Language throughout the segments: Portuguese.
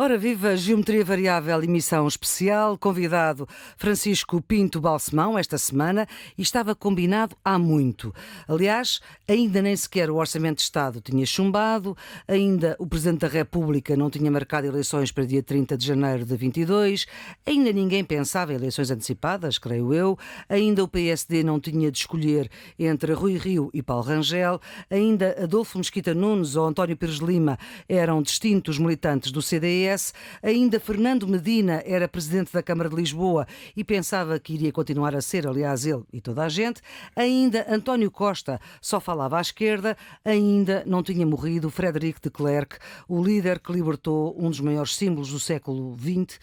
Ora, viva Geometria Variável, emissão especial, convidado Francisco Pinto Balsemão esta semana, e estava combinado há muito. Aliás, ainda nem sequer o Orçamento de Estado tinha chumbado, ainda o Presidente da República não tinha marcado eleições para dia 30 de janeiro de 22, ainda ninguém pensava em eleições antecipadas, creio eu, ainda o PSD não tinha de escolher entre Rui Rio e Paulo Rangel, ainda Adolfo Mesquita Nunes ou António Pires de Lima eram distintos militantes do CDS, ainda Fernando Medina era presidente da Câmara de Lisboa e pensava que iria continuar a ser, aliás, ele e toda a gente, ainda António Costa só falava à esquerda, ainda não tinha morrido Frederic de Klerk, o líder que libertou um dos maiores símbolos do século XX,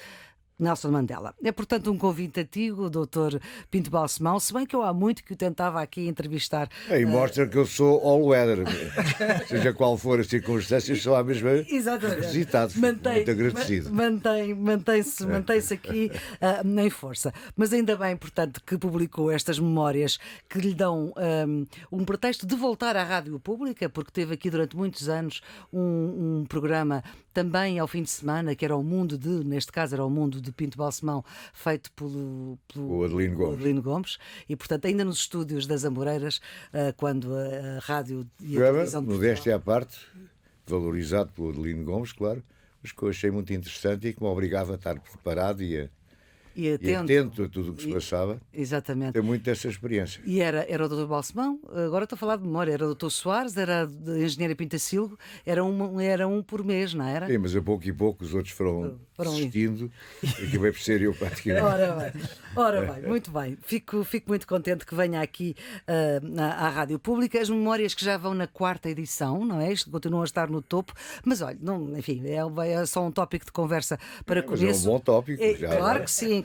Nelson Mandela. É, portanto, um convite antigo, Dr. Pinto Balsemão, se bem que eu há muito que o tentava aqui entrevistar. E mostra que eu sou all-weather. Seja qual for a circunstância, sou à mesma requisitado. Muito agradecido. Mantém-se aqui em força. Mas ainda bem, portanto, que publicou estas memórias que lhe dão um pretexto de voltar à rádio pública, porque teve aqui durante muitos anos um programa também ao fim de semana, que era o Mundo de, neste caso era o Mundo de Pinto Balsemão, feito pelo Adelino Gomes, e portanto ainda nos estúdios das Amoreiras, quando a rádio e a televisão de modéstia à parte, valorizado pelo Adelino Gomes, claro, mas que eu achei muito interessante e que me obrigava a estar preparado e atento a tudo o que se passava. Exatamente. Tem muito dessa experiência. E era o Dr. Balsemão, agora estou a falar de memória, era o Dr. Soares, era a Engenheira Pintacilgo, era um por mês, não era? Sim, mas a pouco e pouco os outros foram desistindo e acabei por ser eu praticamente. Ora bem, muito bem. Fico muito contente que venha aqui à Rádio Pública. As memórias que já vão na 4ª edição, não é? Isto continuam a estar no topo, mas olha, enfim, é só um tópico de conversa para começo. Mas é um bom tópico.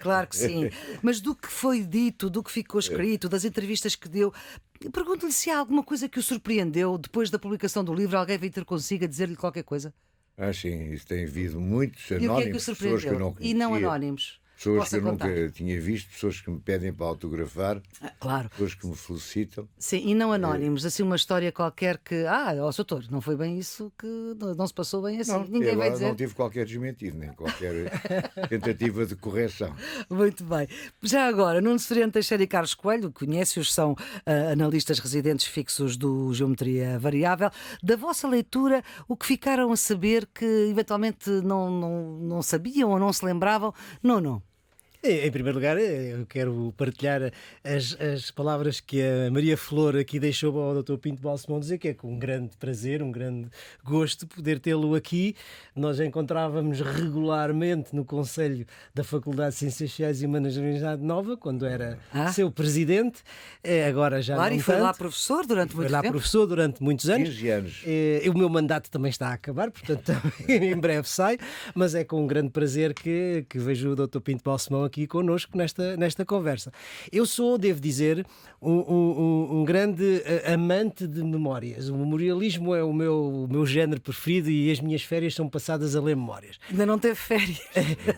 Claro que sim. Mas do que foi dito, do que ficou escrito, das entrevistas que deu, pergunto-lhe se há alguma coisa que o surpreendeu depois da publicação do livro. Alguém veio ter consigo a dizer-lhe qualquer coisa? Sim, isso tem havido muitos anónimos, e o que é que o surpreendeu? Pessoas que eu não conhecia. E não anónimos? Pessoas que eu nunca tinha visto, pessoas que me pedem para autografar, claro. Pessoas que me felicitam. Sim, e não anónimos, assim uma história qualquer que, doutor, não foi bem isso, que não se passou bem assim. Não, ninguém vai dizer. Não tive qualquer desmentido, nem qualquer tentativa de correção. Muito bem. Já agora, Nuno Severino Teixeira e Carlos Coelho, conhece-os, são analistas residentes fixos do Geometria Variável. Da vossa leitura, o que ficaram a saber que eventualmente não sabiam ou não se lembravam? Não. Em primeiro lugar, eu quero partilhar as palavras que a Maria Flor aqui deixou ao Dr. Pinto Balsemão dizer, que é com um grande prazer, um grande gosto poder tê-lo aqui. Nós encontrávamos regularmente no Conselho da Faculdade de Ciências Sociais e Humanas da Universidade Nova, quando era seu presidente, agora já claro, não e foi tanto. lá professor durante muito tempo. Foi lá professor durante muitos anos. 15 anos. O meu mandato também está a acabar, portanto em breve sai, mas é com um grande prazer que vejo o Dr. Pinto Balsemão aqui connosco nesta conversa. Eu sou, devo dizer, um grande amante de memórias. O memorialismo é o meu género preferido e as minhas férias são passadas a ler memórias. Ainda não teve férias.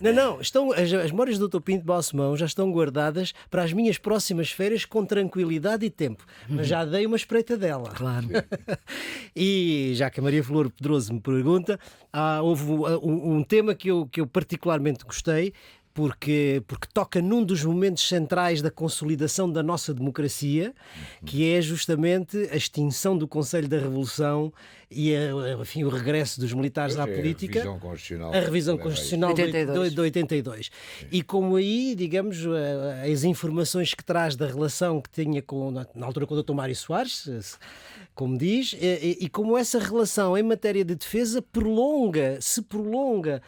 Não. As memórias do Dr. Pinto Balsemão já estão guardadas para as minhas próximas férias com tranquilidade e tempo. Mas já dei uma espreita dela. Claro. E já que a Maria Flor Pedroso me pergunta, houve um tema que eu particularmente gostei, porque toca num dos momentos centrais da consolidação da nossa democracia, que é justamente a extinção do Conselho da Revolução e o regresso dos militares à política. A revisão constitucional de 82. E como aí, digamos, as informações que traz da relação que tinha na altura com o Dr. Mário Soares, como diz, e como essa relação em matéria de defesa se prolonga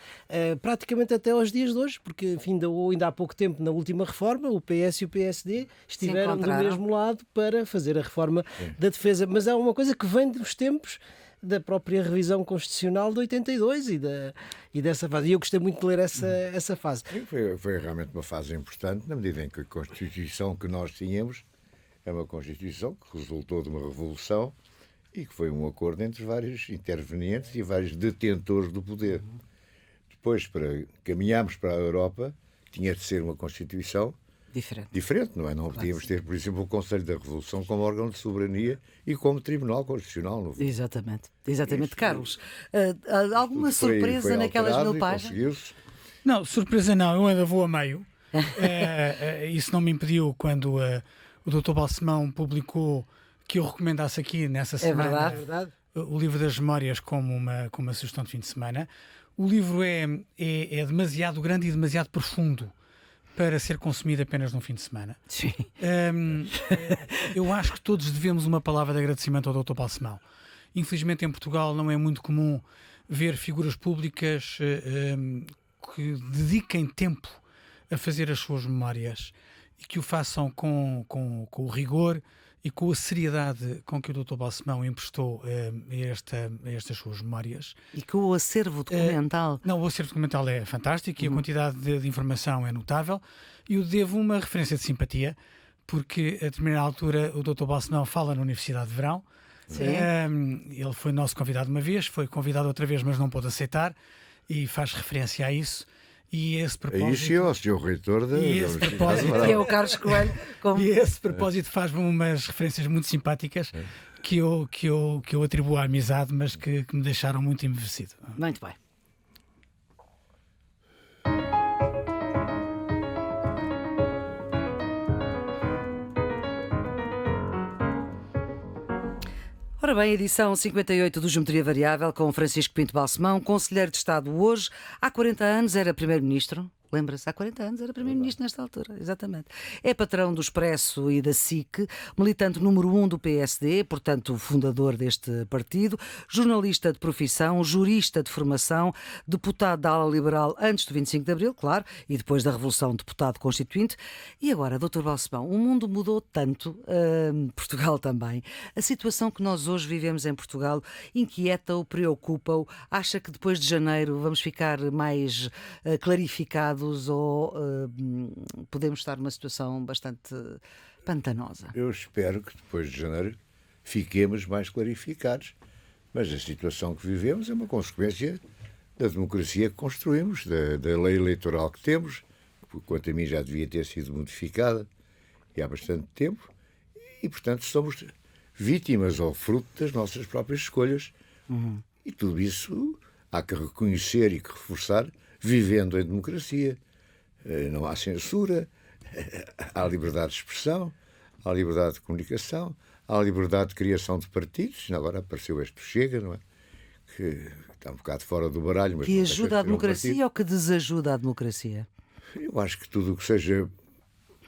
praticamente até aos dias de hoje, porque enfim, ainda há pouco tempo, na última reforma, o PS e o PSD estiveram do mesmo lado para fazer a reforma da defesa. Mas é uma coisa que vem dos tempos da própria revisão constitucional de 82 e dessa fase. E eu gostei muito de ler essa fase. Foi realmente uma fase importante, na medida em que a Constituição que nós tínhamos é uma Constituição que resultou de uma revolução e que foi um acordo entre vários intervenientes e vários detentores do poder. Depois, para caminharmos para a Europa, tinha de ser uma Constituição diferente, não é? Não podíamos ter, por exemplo, o Conselho da Revolução como órgão de soberania e como Tribunal Constitucional. No fundo. Exatamente. Carlos, alguma Foi surpresa naquelas alterado 1000 e páginas? conseguiu-se. Não, surpresa não, eu ainda vou a meio. Isso não me impediu quando o Dr. Balsemão publicou que eu recomendasse aqui nessa semana verdade. o livro das memórias como uma sugestão de fim de semana. O livro é demasiado grande e demasiado profundo para ser consumido apenas num fim de semana. Sim. Eu acho que todos devemos uma palavra de agradecimento ao Dr. Balsemão. Infelizmente em Portugal não é muito comum ver figuras públicas que dediquem tempo a fazer as suas memórias e que o façam com o rigor e com a seriedade com que o Dr. Balsemão emprestou a estas suas memórias. E com o acervo documental. Não, o acervo documental é fantástico e a quantidade de informação é notável. E eu devo uma referência de simpatia, porque a determinada altura o Dr. Balsemão fala na Universidade de Verão. Ele foi nosso convidado uma vez, foi convidado outra vez, mas não pôde aceitar, e faz referência a isso. E esse propósito. Isso é o Sr. Reitor da Universidade. Que é o Carlos Coelho. E esse propósito faz-me umas referências muito simpáticas que eu atribuo à amizade, mas que me deixaram muito embevecido. Muito bem. Ora bem, edição 58 do Geometria Variável com Francisco Pinto Balsemão, Conselheiro de Estado hoje. Há 40 anos era Primeiro-Ministro. Lembra-se, há 40 anos era Primeiro-Ministro nesta altura, exatamente. É patrão do Expresso e da SIC, militante número 1 do PSD, portanto fundador deste partido, jornalista de profissão, jurista de formação, deputado da ala liberal antes do 25 de Abril, claro, e depois da Revolução deputado constituinte. E agora, Dr. Balsemão, o mundo mudou tanto, Portugal também. A situação que nós hoje vivemos em Portugal inquieta-o, preocupa-o, acha que depois de janeiro vamos ficar mais clarificados ou podemos estar numa situação bastante pantanosa? Eu espero que depois de janeiro fiquemos mais clarificados, mas a situação que vivemos é uma consequência da democracia que construímos, da lei eleitoral que temos, que quanto a mim já devia ter sido modificada e há bastante tempo, e portanto somos vítimas ou fruto das nossas próprias escolhas. E tudo isso há que reconhecer e que reforçar, vivendo em democracia. Não há censura, há liberdade de expressão, há liberdade de comunicação, há liberdade de criação de partidos. Agora apareceu este Chega, não é? Que está um bocado fora do baralho. Mas que ajuda a democracia ou que desajuda a democracia? Eu acho que tudo o que seja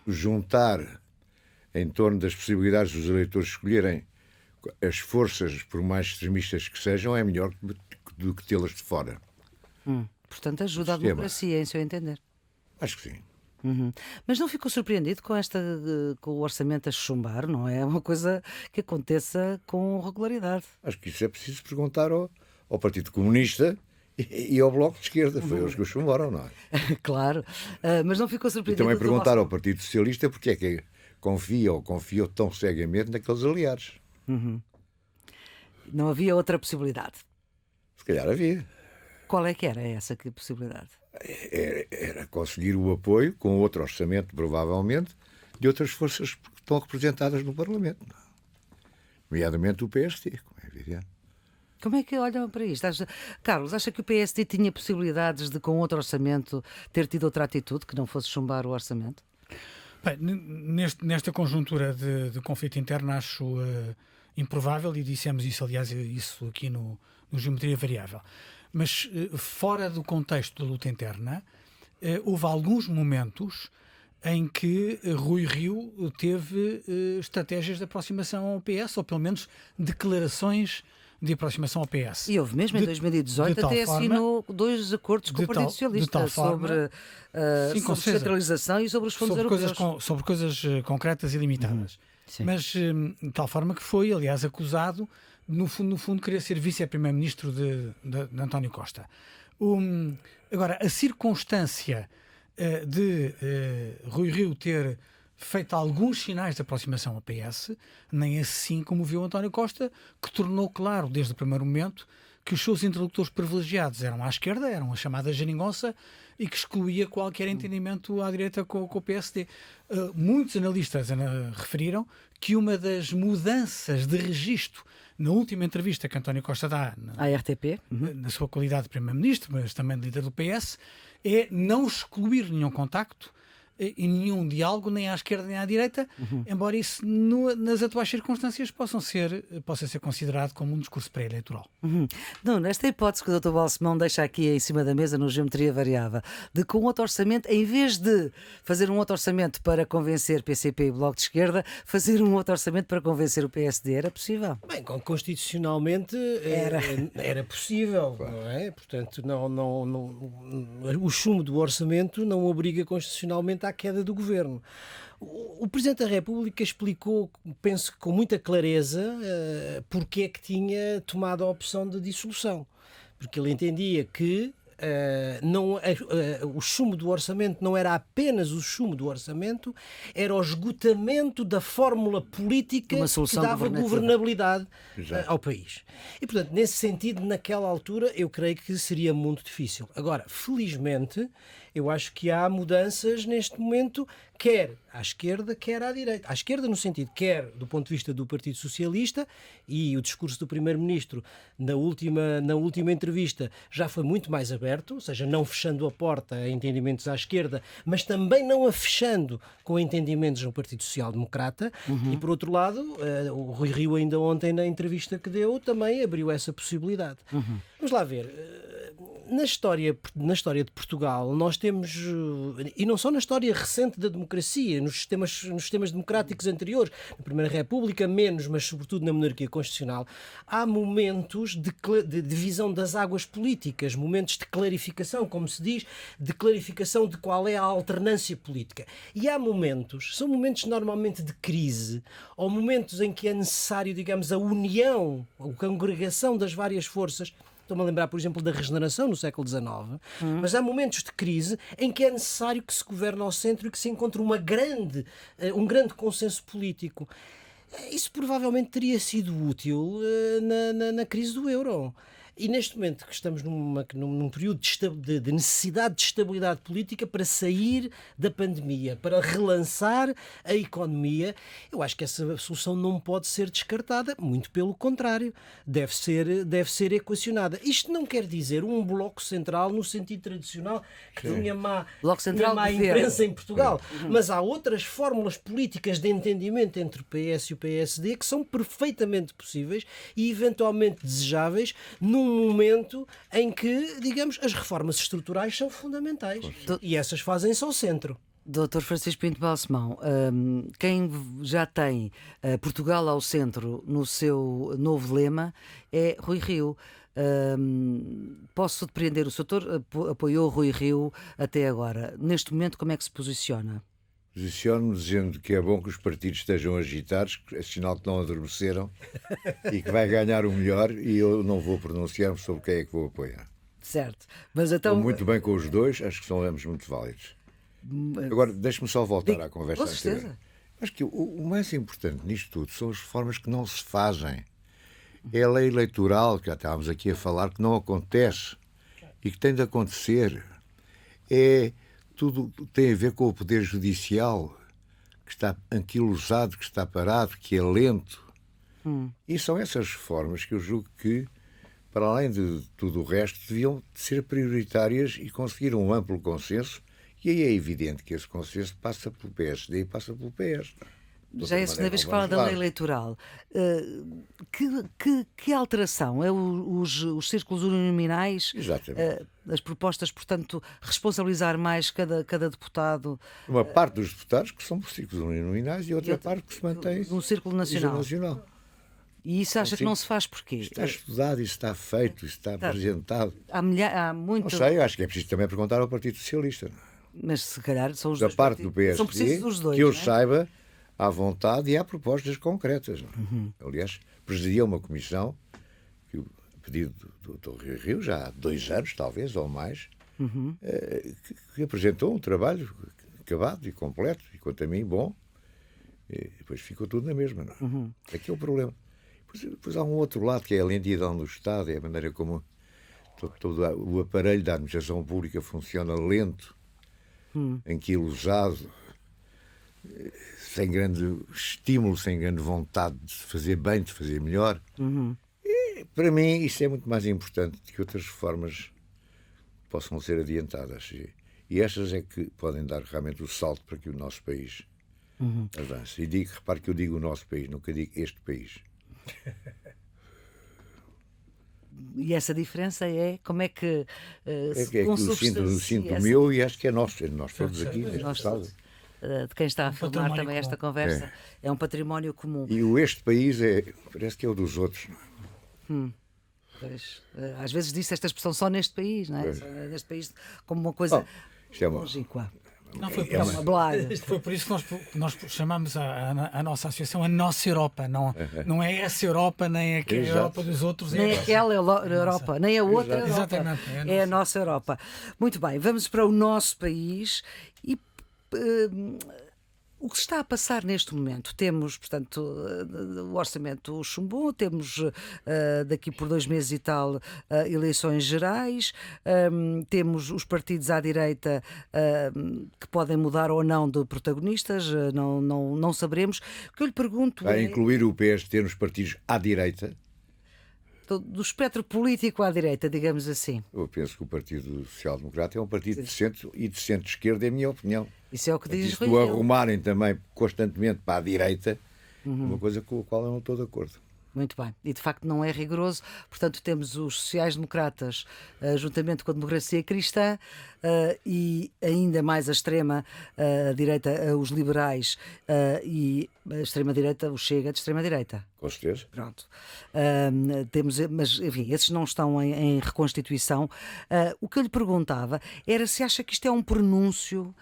juntar em torno das possibilidades dos eleitores escolherem as forças, por mais extremistas que sejam, é melhor do que tê-las de fora. Portanto, ajuda a democracia, em seu entender. Acho que sim. Mas não ficou surpreendido com o orçamento a chumbar, não é? É uma coisa que aconteça com regularidade. Acho que isso é preciso perguntar ao Partido Comunista e ao Bloco de Esquerda. Foi eles que o chumbaram, não é? Claro, mas não ficou E surpreendido. também perguntar ao Partido Socialista porque é que confiou tão cegamente naqueles aliados. Não havia outra possibilidade. Se calhar havia. Qual é que era essa possibilidade? Era conseguir o apoio, com outro orçamento, provavelmente, de outras forças que estão representadas no Parlamento. Nomeadamente o PSD, como é evidente. Como é que olham para isto? Carlos, acha que o PSD tinha possibilidades de, com outro orçamento, ter tido outra atitude, que não fosse chumbar o orçamento? Bem, nesta conjuntura de conflito interno acho improvável, e dissemos isso, aliás, isso aqui no Geometria Variável. Mas fora do contexto da luta interna, houve alguns momentos em que Rui Rio teve estratégias de aproximação ao PS, ou pelo menos declarações de aproximação ao PS. E houve mesmo em 2018 até assinou 2 acordos com o Partido Socialista sobre descentralização e sobre os fundos europeus. Sobre coisas concretas e limitadas. Mas de tal forma que foi, aliás, acusado no fundo querer ser vice-primeiro-ministro de António Costa. Agora, a circunstância de Rui Rio ter feito alguns sinais de aproximação ao PS, nem assim como viu António Costa, que tornou claro desde o primeiro momento que os seus interlocutores privilegiados eram à esquerda, eram a chamada geringonça, e que excluía qualquer entendimento à direita com o PSD. Muitos analistas referiram que uma das mudanças de registro na última entrevista que António Costa dá à RTP, na sua qualidade de Primeiro-Ministro, mas também de líder do PS, é não excluir nenhum contacto e nenhum diálogo, nem à esquerda nem à direita, embora isso nas atuais circunstâncias possa ser considerado como um discurso pré-eleitoral. Não, nesta hipótese que o Dr. Balsemão deixa aqui em cima da mesa no Geometria Variável, de com outro orçamento, em vez de fazer um outro orçamento para convencer PCP e Bloco de Esquerda, fazer um outro orçamento para convencer o PSD, era possível? Bem, constitucionalmente era possível, não é? Portanto, o chumbo do orçamento não obriga constitucionalmente à queda do governo. O Presidente da República explicou, penso que com muita clareza, porque é que tinha tomado a opção de dissolução. Porque ele entendia que o chumbo do orçamento não era apenas o chumbo do orçamento, era o esgotamento da fórmula política que dava governabilidade ao país. E, portanto, nesse sentido, naquela altura, eu creio que seria muito difícil. Agora, felizmente, eu acho que há mudanças neste momento, quer à esquerda, quer à direita. À esquerda, no sentido, quer do ponto de vista do Partido Socialista, e o discurso do Primeiro-Ministro na última entrevista já foi muito mais aberto, ou seja, não fechando a porta a entendimentos à esquerda, mas também não a fechando com entendimentos no Partido Social Democrata. E, por outro lado, o Rui Rio ainda ontem, na entrevista que deu, também abriu essa possibilidade. Vamos lá ver. Na história de Portugal, nós temos, e não só na história recente da democracia, nos sistemas democráticos anteriores, na Primeira República menos, mas sobretudo na monarquia constitucional, há momentos de divisão das águas políticas, momentos de clarificação, como se diz, de clarificação de qual é a alternância política. E há momentos, são momentos normalmente de crise, ou momentos em que é necessário, digamos, a união, a congregação das várias forças. Estou-me a lembrar, por exemplo, da regeneração no século XIX, mas há momentos de crise em que é necessário que se governe ao centro e que se encontre um grande consenso político. Isso provavelmente teria sido útil na crise do euro. E neste momento que estamos num período de necessidade de estabilidade política para sair da pandemia, para relançar a economia, eu acho que essa solução não pode ser descartada, muito pelo contrário, deve ser equacionada. Isto não quer dizer um bloco central no sentido tradicional que tinha má imprensa em Portugal, mas há outras fórmulas políticas de entendimento entre o PS e o PSD que são perfeitamente possíveis e eventualmente desejáveis num momento em que, digamos, as reformas estruturais são fundamentais. E essas fazem-se ao centro. Dr. Francisco Pinto Balsemão, quem já tem Portugal ao centro no seu novo lema é Rui Rio. Posso depreender, o Sr. apoiou Rui Rio até agora. Neste momento, como é que se posiciona? Posiciono-me dizendo que é bom que os partidos estejam agitados, é sinal que não adormeceram e que vai ganhar o melhor, e eu não vou pronunciar-me sobre quem é que vou apoiar. Certo. Mas então... Estou muito bem com os dois, acho que são ambos muito válidos. Agora, deixe-me só voltar à conversa anterior. Acho que o mais importante nisto tudo são as reformas que não se fazem. É a lei eleitoral, que já estávamos aqui a falar, que não acontece e que tem de acontecer. Tudo tem a ver com o Poder Judicial, que está anquilosado, que está parado, que é lento. E são essas reformas que eu julgo que, para além de tudo o resto, deviam ser prioritárias e conseguir um amplo consenso. E aí é evidente que esse consenso passa pelo PSD e passa pelo PS. Já é a segunda vez que fala da lei eleitoral. Que alteração? É os círculos uninominais? Exatamente. As propostas, portanto, responsabilizar mais cada deputado? Uma parte dos deputados que são por círculos uninominais e outra parte que se mantém no círculo nacional. E isso acha que não se faz porquê? Está estudado, isso está feito, isso está apresentado. Há muito... Não sei, acho que é preciso também perguntar ao Partido Socialista. Mas se calhar são os da dois parte do PSD, são precisos os dois, que eu não é? saiba, à vontade, e há propostas concretas. Aliás, presidia uma comissão que, a pedido do Dr. Rio, já há 2 anos, talvez, ou mais, que apresentou um trabalho acabado e completo, e quanto a mim, bom, e depois ficou tudo na mesma. Não é? Aqui é o problema. Pois há um outro lado, que é a lentidão do Estado, é a maneira como todo o aparelho da administração pública funciona lento, anquilosado, sem grande estímulo, sem grande vontade de fazer bem, de fazer melhor. E, para mim, isso é muito mais importante do que outras reformas que possam ser adiantadas. E estas é que podem dar realmente o salto para que o nosso país avance. E repare que eu digo o nosso país, nunca digo este país. E essa diferença é como é que É que eu sinto o meu e acho que é nós todos aqui neste estado. De quem está a filmar património também comum. esta conversa, é um património comum. E este país parece que é o dos outros. Pois, às vezes disse esta expressão só neste país, não é? Só neste país como uma coisa Isto é uma, longínqua. Não, foi por, É isso, uma blague. foi por isso que nós chamamos a nossa associação a nossa Europa. Não é essa Europa, nem a Exato. Europa dos outros. Nem É aquela Europa, nem a outra Europa. Exatamente, É a nossa Europa. Muito bem, vamos para o nosso país e o que se está a passar neste momento? Temos, portanto, o orçamento chumbou, temos daqui por 2 meses e tal eleições gerais, temos os partidos à direita que podem mudar ou não de protagonistas, não saberemos. O que eu lhe pergunto vai é, incluir o PSD nos partidos à direita. do espectro político à direita, digamos assim. Eu penso que o Partido Social Democrata é um partido de centro e de centro-esquerda, é a minha opinião. Isso é o que diz Isso Rui do Rio. arrumarem também constantemente para a direita, uma coisa com a qual eu não estou de acordo. Muito bem. E de facto não é rigoroso. Portanto, temos os sociais-democratas juntamente com a democracia cristã e ainda mais a extrema-direita, os liberais e a extrema-direita, o Chega de extrema-direita. Com certeza. Pronto. Temos, mas, enfim, esses não estão em reconstituição. O que eu lhe perguntava era se acha que isto é um pronúncio,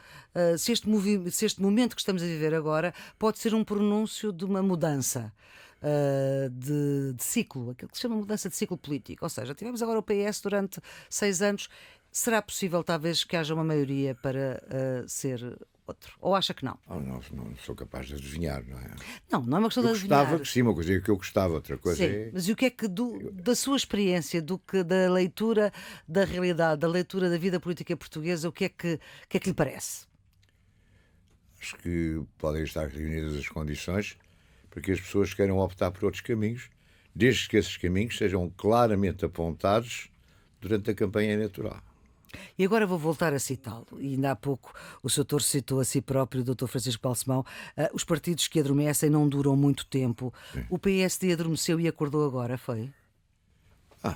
se este momento que estamos a viver agora pode ser um pronúncio de uma mudança. De ciclo, aquilo que se chama mudança de ciclo político. Ou seja, tivemos agora o PS durante 6 anos. Será possível, talvez, que haja uma maioria para ser outro? Ou acha que não? Não sou capaz de adivinhar, não é? Não é uma questão de Eu adivinhar. gostava que sim, uma coisa que eu gostava, outra coisa Sim, é. mas e o que é que da sua experiência, da leitura da realidade, da leitura da vida política portuguesa, o que é que lhe parece? Acho que podem estar reunidas as condições para que as pessoas queiram optar por outros caminhos, desde que esses caminhos sejam claramente apontados durante a campanha eleitoral. E agora vou voltar a citá-lo. E ainda há pouco o Sr. Torre citou a si próprio, o Dr. Francisco Balsemão, os partidos que adormecem não duram muito tempo. Sim. O PSD adormeceu e acordou agora, foi? O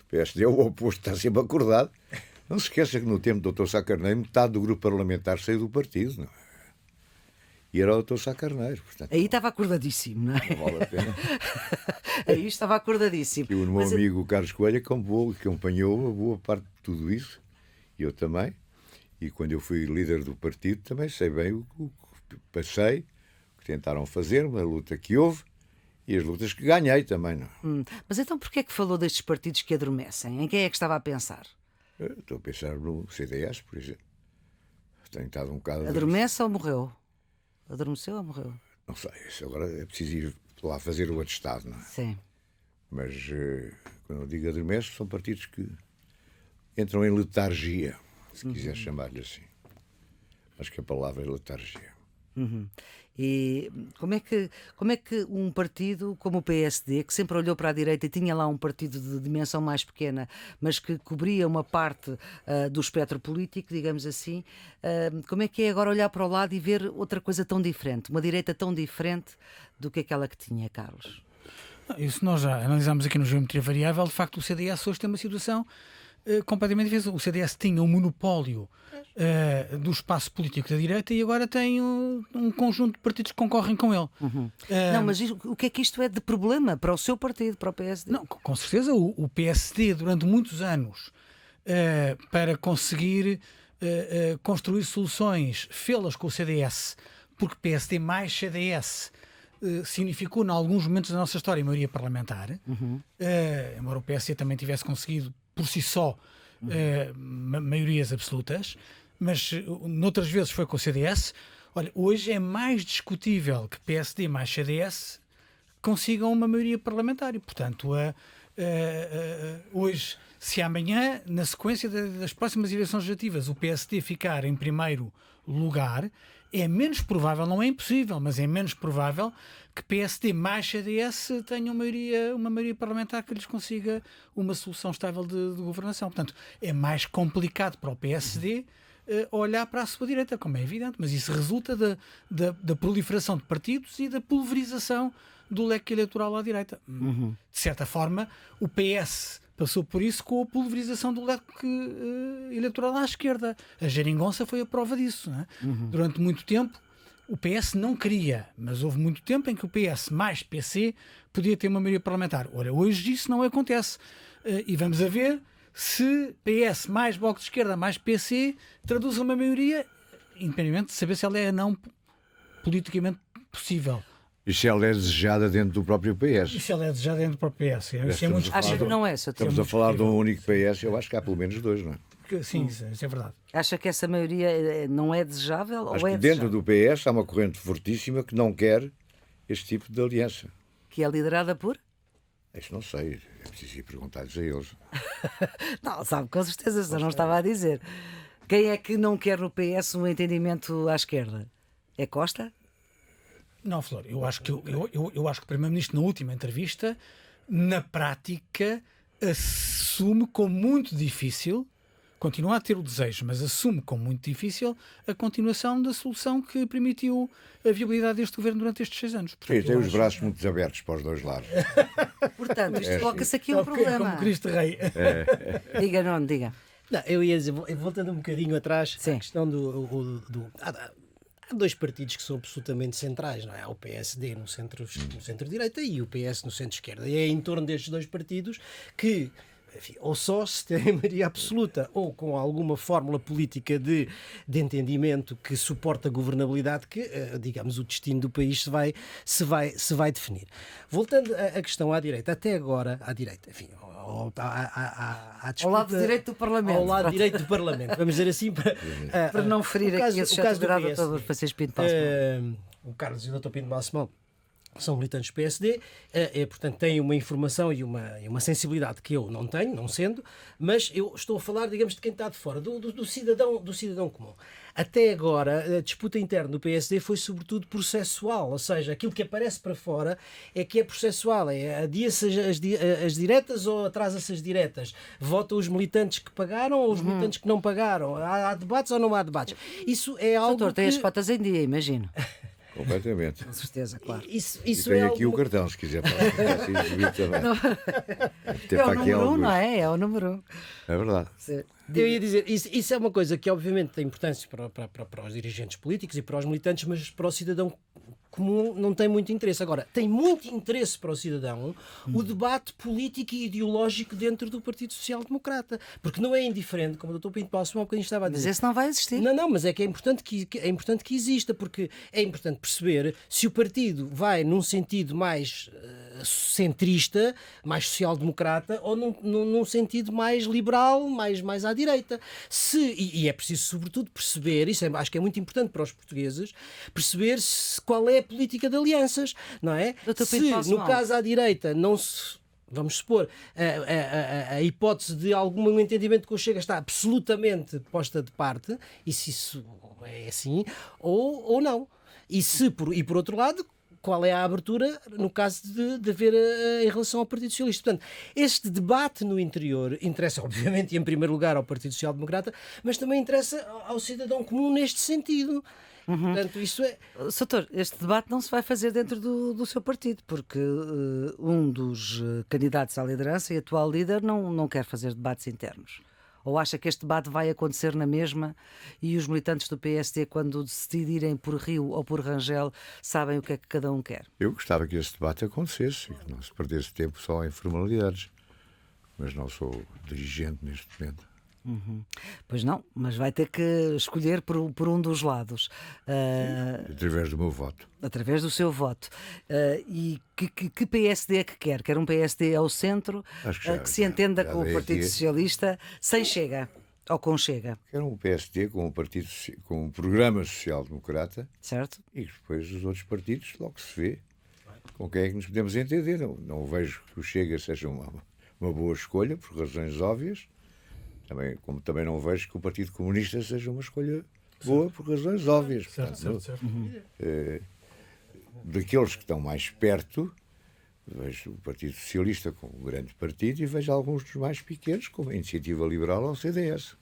PSD é o oposto, está sempre acordado. Não se esqueça que no tempo do Dr. Sá Carneiro, metade do grupo parlamentar saiu do partido, não é? E era o Dr. Sá Carneiro, portanto. Aí estava acordadíssimo, não é? Não vale a pena. Aí estava acordadíssimo. E o meu amigo Carlos Coelho acompanhou a boa parte de tudo isso. E eu também. E quando eu fui líder do partido, também sei bem o que passei, o que tentaram fazer, a luta que houve e as lutas que ganhei também. Não? Mas então porquê é que falou destes partidos que adormecem? Em quem é que estava a pensar? Estou a pensar no CDS, por exemplo. Tenho estado um bocado... Adormece ou morreu? Adormeceu ou morreu? Não sei, isso agora é preciso ir lá fazer o atestado, não é? Sim. Mas quando eu digo adormece, são partidos que entram em letargia, se quiser chamar-lhe assim. Acho que a palavra é letargia. E como é que um partido como o PSD, que sempre olhou para a direita e tinha lá um partido de dimensão mais pequena, mas que cobria uma parte do espectro político, digamos assim, como é que é agora olhar para o lado e ver outra coisa tão diferente, uma direita tão diferente do que aquela que tinha, Carlos? Isso nós já analisámos aqui no Geometria Variável. De facto, o CDS hoje tem uma situação completamente diferente. O CDS tinha um monopólio do espaço político da direita e agora tem um conjunto de partidos que concorrem com ele. Não, mas o que é que isto é de problema para o seu partido, para o PSD? Não, com certeza o PSD durante muitos anos para conseguir construir soluções, fê-las com o CDS, porque PSD mais CDS significou em alguns momentos da nossa história a maioria parlamentar, embora o PSD também tivesse conseguido por si só maiorias absolutas, mas noutras vezes foi com o CDS. Olha, hoje é mais discutível que PSD mais CDS consigam uma maioria parlamentar. E, portanto, hoje, se amanhã, na sequência das próximas eleições legislativas, o PSD ficar em primeiro lugar, é menos provável, não é impossível, mas é menos provável que PSD mais CDS tenham uma maioria parlamentar que lhes consiga uma solução estável de governação. Portanto, é mais complicado para o PSD olhar para a sua direita, como é evidente, mas isso resulta da proliferação de partidos e da pulverização do leque eleitoral à direita. De certa forma, o PS passou por isso com a pulverização do leque eleitoral à esquerda. A geringonça foi a prova disso. Não é? Durante muito tempo, o PS não queria, mas houve muito tempo em que o PS mais PC podia ter uma maioria parlamentar. Ora, hoje isso não acontece. E vamos a ver se PS mais Bloco de Esquerda mais PC traduz uma maioria, independentemente de saber se ela é não politicamente possível. E se ela é desejada dentro do próprio PS? E se ela é desejada dentro do próprio PS? Isso é muito Acha que não é, Sr. Estamos a falar de um único PS, eu acho que há pelo menos dois, não é? Sim, isso é verdade. Acha que essa maioria não é desejável Acho ou é que dentro desejável? do PS há uma corrente fortíssima que não quer este tipo de aliança. Que é liderada por? Isso não sei, é preciso ir perguntar-lhes a eles. Não, sabe, com certeza, senão não estava a dizer. Quem é que não quer no PS um entendimento à esquerda? É Costa? Não, Flor, eu acho que o Primeiro-Ministro, na última entrevista, na prática, assume como muito difícil, continua a ter o desejo, mas assume como muito difícil a continuação da solução que permitiu a viabilidade deste governo durante estes 6 anos. Portanto, Sim, tem os braços muito abertos para os dois lados. Portanto, isto coloca-se aqui um como problema. Cristo Rei. Diga, não, diga. Não, eu ia dizer, voltando um bocadinho atrás, Sim. a questão há dois partidos que são absolutamente centrais, não é? Há o PSD no centro-direita e o PS no centro-esquerda. E é em torno destes dois partidos que, enfim, ou só se tem maioria absoluta ou com alguma fórmula política de entendimento que suporta a governabilidade que, digamos, o destino do país se vai definir. Voltando à questão à direita, até agora, à direita, enfim, à disputa, Ao lado direito do Parlamento. Ao lado direito do Parlamento, vamos dizer assim, Para não ferir o caso- aqui a o caso do suscetibilidade PSD. do Dr. Francisco Pinto Balsemão. O Carlos e o Dr. Pinto Balsemão são militantes do PSD, portanto têm uma informação e uma sensibilidade que eu não tenho, não sendo, mas eu estou a falar, digamos, de quem está de fora, do cidadão comum. Até agora, a disputa interna do PSD foi sobretudo processual, ou seja, aquilo que aparece para fora é que é processual, adia-se as diretas ou atrasa-se as diretas, votam os militantes que pagaram ou os militantes que não pagaram, há debates ou não há debates. Isso é algo Doutor, tem que... as fotos em dia, imagino. Completamente. Com certeza, claro. Isso E é tem aqui algo... o cartão, se quiser falar. Assim, também. Tem É o para aqui número 1, alguns. não é? É o número 1. É verdade. Eu ia dizer, isso é uma coisa que obviamente tem importância para os dirigentes políticos e para os militantes, mas para o cidadão comum não tem muito interesse. Agora, tem muito interesse para o cidadão o debate político e ideológico dentro do Partido Social Democrata, porque não é indiferente, como o Dr. Pinto Balsemão há bocadinho estava a Mas dizer. esse não vai existir. Não, mas é que é importante que exista, porque é importante perceber se o partido vai num sentido mais centrista, mais social-democrata, ou num sentido mais liberal, mais à direita. E é preciso, sobretudo, perceber, acho que é muito importante para os portugueses, perceber qual é a política de alianças, não é? Dr. Se, Pinto Balsemão. no caso à direita, não se... Vamos supor, a hipótese de algum entendimento com o Chega está absolutamente posta de parte, e se isso é assim, ou não. E por outro lado, qual é a abertura no caso de haver em relação ao Partido Socialista. Portanto, este debate no interior interessa, obviamente, em primeiro lugar ao Partido Social Democrata, mas também interessa ao cidadão comum neste sentido. Portanto, isso é... Soutor, este debate não se vai fazer dentro do seu partido, porque um dos candidatos à liderança e atual líder não quer fazer debates internos. Ou acha que este debate vai acontecer na mesma e os militantes do PSD, quando decidirem por Rio ou por Rangel, sabem o que é que cada um quer? Eu gostava que esse debate acontecesse e que não se perdesse tempo só em formalidades. Mas não sou dirigente neste momento. Pois não, mas vai ter que escolher por um dos lados. Através do meu voto. Através do seu voto. E que PSD é que quer? Quer um PSD ao centro, Acho que que se entenda já com o dei Partido aqui. Socialista, sem Chega, ou com Chega, Quero um PSD com um programa social-democrata certo? e depois os outros partidos logo se vê com quem é que nos podemos entender. Não vejo que o Chega seja uma boa escolha, por razões óbvias, como também não vejo que o Partido Comunista seja uma escolha boa, por razões óbvias. Portanto, daqueles que estão mais perto, vejo o Partido Socialista como um grande partido e vejo alguns dos mais pequenos, como a Iniciativa Liberal ou o CDS.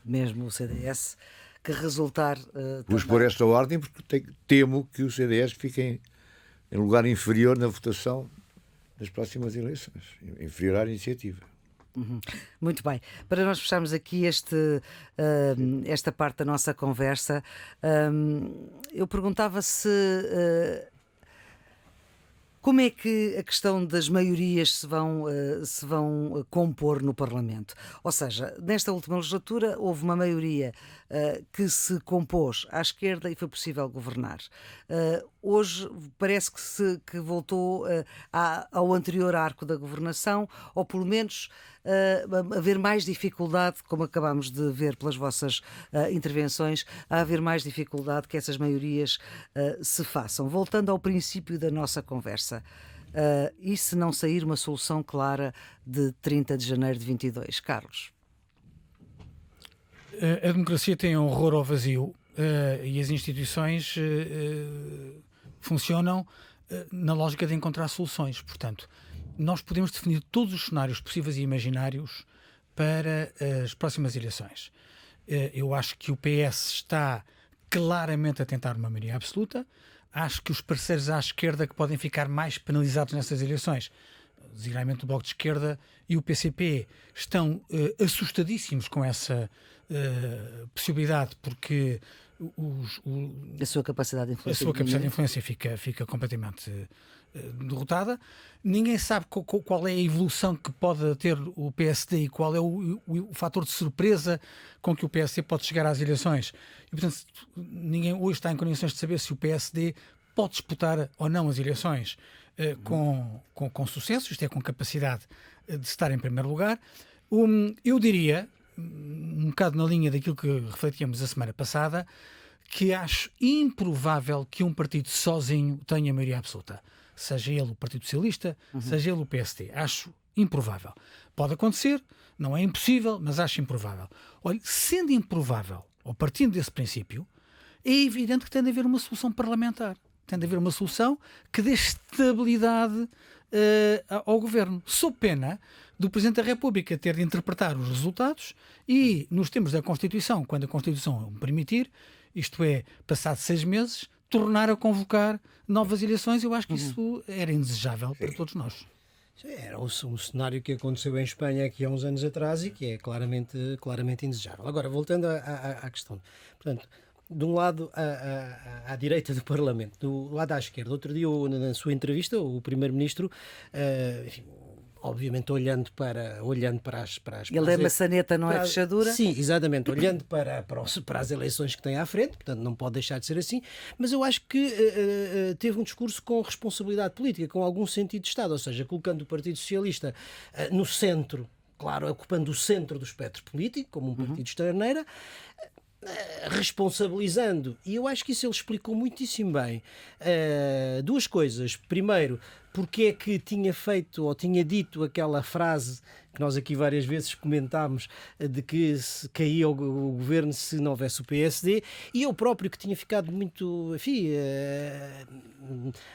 Mesmo o CDS, que resultar... Pus por esta ordem porque temo que o CDS fique em lugar inferior na votação das próximas eleições, inferior à Iniciativa. Muito bem. Para nós fecharmos aqui esta parte da nossa conversa, eu perguntava como é que a questão das maiorias se vão compor no Parlamento? Ou seja, nesta última legislatura houve uma maioria que se compôs à esquerda e foi possível governar. Hoje parece que voltou ao anterior arco da governação, ou pelo menos haver mais dificuldade, como acabámos de ver pelas vossas intervenções, a haver mais dificuldade que essas maiorias se façam. Voltando ao princípio da nossa conversa, e se não sair uma solução clara de 30 de janeiro de 22? Carlos? A democracia tem um horror ao vazio e as instituições funcionam na lógica de encontrar soluções. Portanto, nós podemos definir todos os cenários possíveis e imaginários para as próximas eleições. Eu acho que o PS está claramente a tentar uma maioria absoluta. Acho que os parceiros à esquerda que podem ficar mais penalizados nessas eleições, designadamente o Bloco de Esquerda e o PCP, estão assustadíssimos com essa possibilidade, porque a sua capacidade de influência, fica completamente derrotada. Ninguém sabe qual é a evolução que pode ter o PSD e qual é o fator de surpresa com que o PSD pode chegar às eleições. E, portanto, ninguém hoje está em condições de saber se o PSD pode disputar ou não as eleições com sucesso, isto é, com capacidade de estar em primeiro lugar. Eu diria, um bocado na linha daquilo que refletíamos a semana passada, que acho improvável que um partido sozinho tenha maioria absoluta. Seja ele o Partido Socialista, seja ele o PSD. Acho improvável. Pode acontecer, não é impossível, mas acho improvável. Olha, sendo improvável, ou partindo desse princípio, é evidente que tem de haver uma solução parlamentar. Tem de haver uma solução que dê estabilidade ao governo. Sob pena do Presidente da República ter de interpretar os resultados e, nos termos da Constituição, quando a Constituição o permitir, isto é, passado 6 meses, tornar a convocar novas eleições. Eu acho que isso era indesejável para todos nós. Era um cenário que aconteceu em Espanha aqui há uns anos atrás e que é claramente indesejável. Agora, voltando à questão. Portanto, de um lado à direita do Parlamento, do lado à esquerda. Outro dia, na sua entrevista, o Primeiro-Ministro, obviamente olhando para as... Ele é maçaneta, não é fechadura? Sim, exatamente. Olhando para as eleições que tem à frente, portanto não pode deixar de ser assim, mas eu acho que teve um discurso com responsabilidade política, com algum sentido de Estado, ou seja, colocando o Partido Socialista no centro, claro, ocupando o centro do espectro político, como um partido de estaneira, responsabilizando, e eu acho que isso ele explicou muitíssimo bem. Duas coisas. Primeiro, porque é que tinha feito ou tinha dito aquela frase que nós aqui várias vezes comentámos, de que se caía o governo se não houvesse o PSD, e eu próprio que tinha ficado muito, enfim,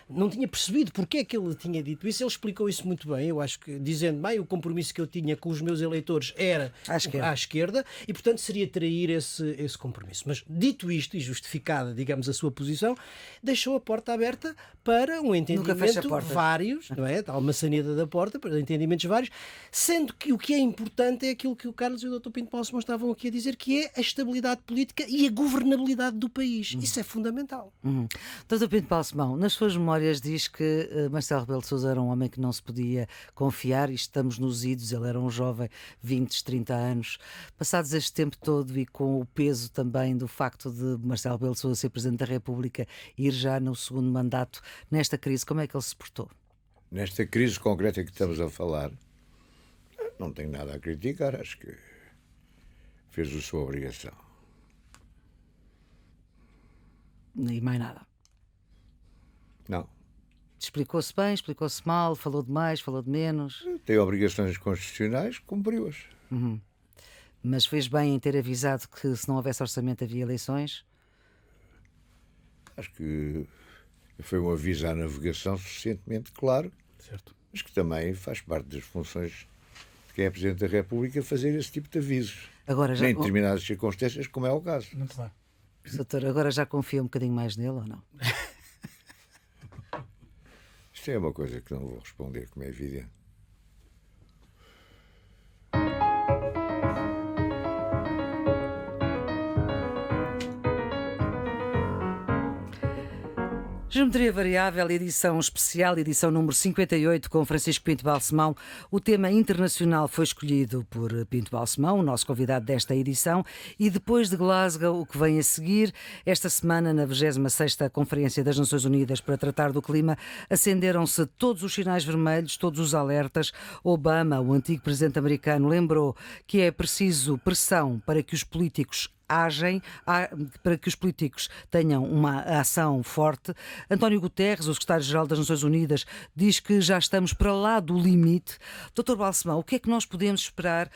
não tinha percebido porque é que ele tinha dito isso. Ele explicou isso muito bem, eu acho que, dizendo, bem, o compromisso que eu tinha com os meus eleitores era à esquerda e, portanto, seria trair esse compromisso. Mas, dito isto, e justificada, digamos, a sua posição, deixou a porta aberta para um entendimento vários, não é? Tal maçaneta da porta, para entendimentos vários, sendo que o que é importante é aquilo que o Carlos e o Dr. Pinto Balsemão estavam aqui a dizer, que é a estabilidade política e a governabilidade do país. Isso é fundamental. Dr. Pinto Balsemão, nas suas memórias diz que Marcelo Rebelo de Sousa era um homem que não se podia confiar, e estamos nos idos, ele era um jovem, 20, 30 anos. Passados este tempo todo e com o peso também do facto de Marcelo Rebelo de Sousa ser Presidente da República e ir já no segundo mandato, nesta crise, como é que ele se portou? Nesta crise concreta que estamos a falar, não tenho nada a criticar, acho que fez a sua obrigação. E mais nada? Não. Explicou-se bem, explicou-se mal, falou de mais, falou de menos. Tem obrigações constitucionais, cumpriu-as. Mas fez bem em ter avisado que se não houvesse orçamento havia eleições? Acho que foi um aviso à navegação suficientemente claro, Certo. mas que também faz parte das funções de quem é Presidente da República fazer esse tipo de avisos. Agora já, Em determinadas circunstâncias, como é o caso. Muito bem. doutor, agora já confia um bocadinho mais nele ou não? Isto é uma coisa que não vou responder, como é evidente. Geometria Variável, edição especial, edição número 58, com Francisco Pinto Balsemão. O tema internacional foi escolhido por Pinto Balsemão, o nosso convidado desta edição, e depois de Glasgow, o que vem a seguir, esta semana, na 26ª Conferência das Nações Unidas para tratar do clima, acenderam-se todos os sinais vermelhos, todos os alertas. Obama, o antigo presidente americano, lembrou que é preciso pressão para que os políticos para que os políticos tenham uma ação forte. António Guterres, o secretário-geral das Nações Unidas, diz que já estamos para lá do limite. Dr. Balsemão, o que é que nós podemos esperar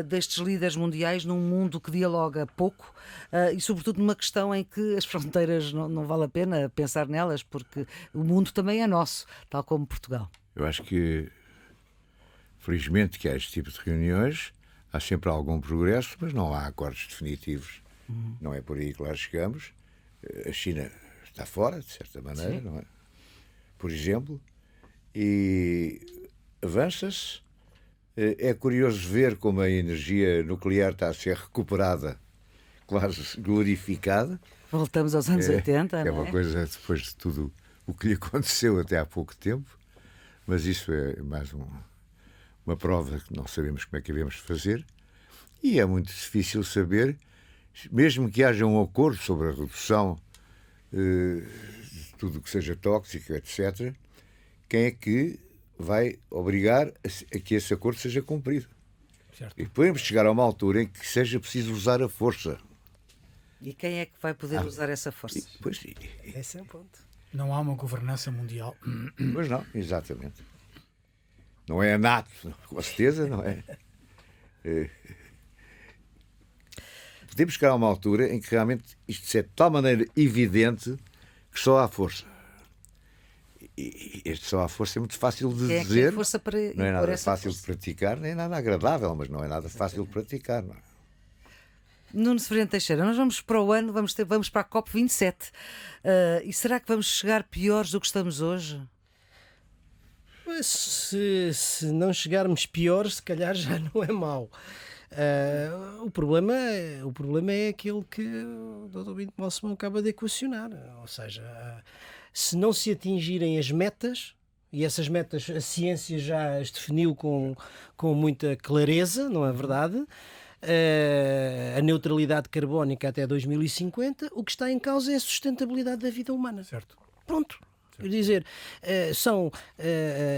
destes líderes mundiais num mundo que dialoga pouco e, sobretudo, numa questão em que as fronteiras não vale a pena pensar nelas, porque o mundo também é nosso, tal como Portugal? Eu acho que, felizmente, que há este tipo de reuniões, há sempre algum progresso, mas não há acordos definitivos. Não é por aí que lá chegamos. A China está fora, de certa maneira, não é? Por exemplo, e avança-se. É curioso ver como a energia nuclear está a ser recuperada, quase glorificada. Voltamos aos anos 80, não é? É uma coisa, depois de tudo o que lhe aconteceu até há pouco tempo, mas isso é mais uma prova que não sabemos como é que devemos fazer, e é muito difícil saber, mesmo que haja um acordo sobre a redução de tudo o que seja tóxico, etc., quem é que vai obrigar a que esse acordo seja cumprido. Certo. E podemos chegar a uma altura em que seja preciso usar a força. E quem é que vai poder usar essa força? Pois, Esse é o ponto. Não há uma governança mundial. pois não, exatamente. Não é a NATO, com certeza, não é? Podemos chegar a uma altura em que realmente isto é de tal maneira evidente que só há força. E este só há força é muito fácil de Quem é que dizer, tem força para não é impor nada essa fácil de força? praticar, nem nada agradável, mas não é nada fácil de praticar. Não é? Nuno Severino Teixeira, nós vamos para o ano, vamos para a COP27. E será que vamos chegar piores do que estamos hoje? Mas se não chegarmos pior, se calhar já não é mau. O problema é aquele que o Dr. Pinto Balsemão acaba de equacionar. Ou seja, se não se atingirem as metas, e essas metas a ciência já as definiu com muita clareza, não é verdade? A neutralidade carbónica até 2050, o que está em causa é a sustentabilidade da vida humana. Certo. Pronto. Quer dizer, são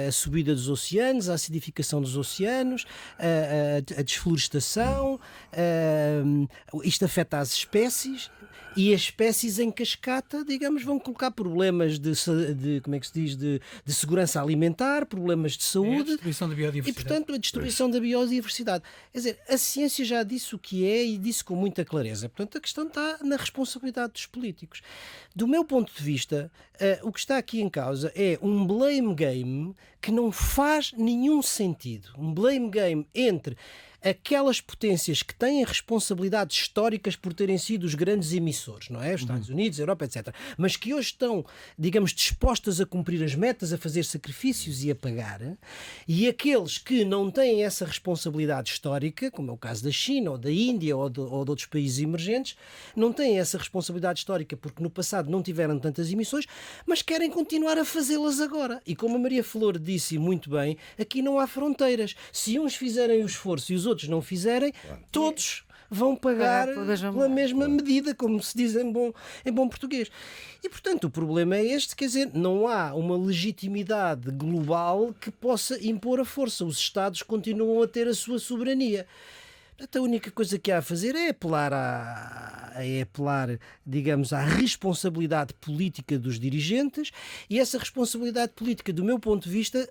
a subida dos oceanos, a acidificação dos oceanos, a desflorestação, isto afeta as espécies, e as espécies em cascata, digamos, vão colocar problemas de como é que se diz, de segurança alimentar, problemas de É a saúde. destruição da E, biodiversidade. portanto, a destruição da biodiversidade. Quer dizer, a ciência já disse o que é e disse com muita clareza. Portanto, a questão está na responsabilidade dos políticos. Do meu ponto de vista, o que está aqui em causa é um blame game que não faz nenhum sentido. Um blame game entre aquelas potências que têm responsabilidades históricas por terem sido os grandes emissores, não é? Os Estados Unidos, a Europa, etc. Mas que hoje estão, digamos, dispostas a cumprir as metas, a fazer sacrifícios e a pagar, e aqueles que não têm essa responsabilidade histórica, como é o caso da China, ou da Índia, ou de outros países emergentes, não têm essa responsabilidade histórica porque no passado não tiveram tantas emissões, mas querem continuar a fazê-las agora. E como a Maria Flor disse muito bem, aqui não há fronteiras. Se uns fizerem o esforço e os outros não fizerem, todos vão pagar pela mesma medida, como se diz em bom português. E, portanto, o problema é este, quer dizer, não há uma legitimidade global que possa impor a força. Os Estados continuam a ter a sua soberania. Portanto, a única coisa que há a fazer é apelar, digamos, à responsabilidade política dos dirigentes, e essa responsabilidade política, do meu ponto de vista,